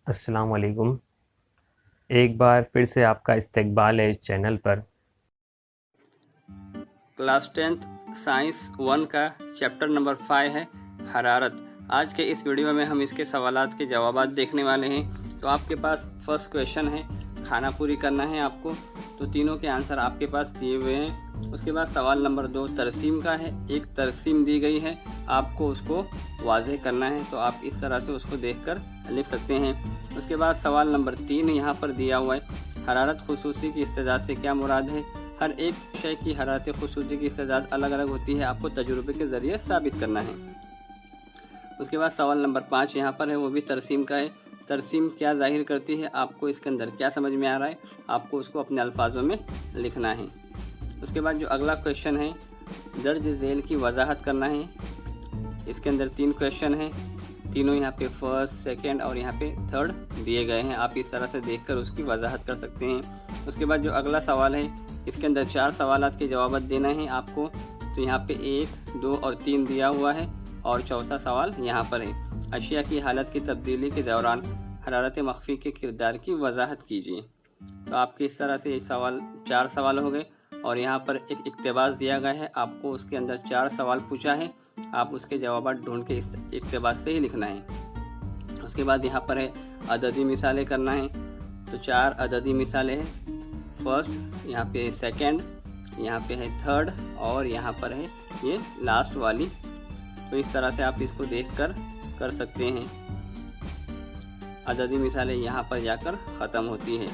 अस्सलाम वालेकुम। एक बार फिर से आपका इस्तकबाल है इस चैनल पर। क्लास 10th साइंस 1 का चैप्टर नंबर 5 है हरारत। आज के इस वीडियो में हम इसके सवालात के जवाबात देखने वाले हैं। तो आपके पास फर्स्ट क्वेश्चन है, खाना पूरी करना है आपको। तो तीनों के आंसर आपके पास दिए हुए हैं। उसके बाद सवाल नंबर 2 तरसीम का है। एक तरसीम दी गई है, आपको उसको वाज़ेह करना है। तो आप इस तरह से उसको देखकर लिख सकते हैं। उसके बाद सवाल नंबर 3 यहाँ पर दिया हुआ है, हरारत खुसूसी की इस्तेजाद से क्या मुराद है। हर एक शय की हरारत खुसूसी की इस्तेजाद अलग अलग होती है, आपको तजुर्बे के ज़रिए साबित करना है। उसके बाद सवाल नंबर 5 यहाँ पर है, वो भी तरसीम का है। तरसीम क्या ज़ाहिर करती है, आपको इसके अंदर क्या समझ में आ रहा है, आपको उसको अपने अल्फाजों में लिखना है। उसके बाद जो अगला क्वेश्चन है, दर्ज झेल की वजाहत करना है। इसके अंदर 3 क्वेश्चन हैं, तीनों यहाँ पे फर्स्ट, सेकंड और यहाँ पे थर्ड दिए गए हैं। आप इस तरह से देखकर उसकी वजाहत कर सकते हैं। उसके बाद जो अगला सवाल है, इसके अंदर 4 सवालात के जवाब देना है आपको। तो यहाँ पे 1, 2 और 3 दिया हुआ है और चौथा सवाल यहाँ पर है, अशिया की हालत की तब्दीली के दौरान हरारत मख्फी के किरदार की वजाहत कीजिए। तो आपके इस तरह से ये सवाल 4 सवाल हो गए और यहाँ पर एक इक्तबास दिया गया है, आपको उसके अंदर 4 सवाल पूछा है, आप उसके जवाब ढूंढ के इस इक्तबास से ही लिखना है। उसके बाद यहाँ पर है अददी मिसालें करना है। तो 4 अददी मिसालें हैं, फर्स्ट, यहाँ पे सेकंड, यहाँ पे है थर्ड और यहाँ पर है ये लास्ट वाली। तो इस तरह से आप इसको देखकर कर सकते हैं। अददी मिसालें यहाँ पर जाकर ख़त्म होती है।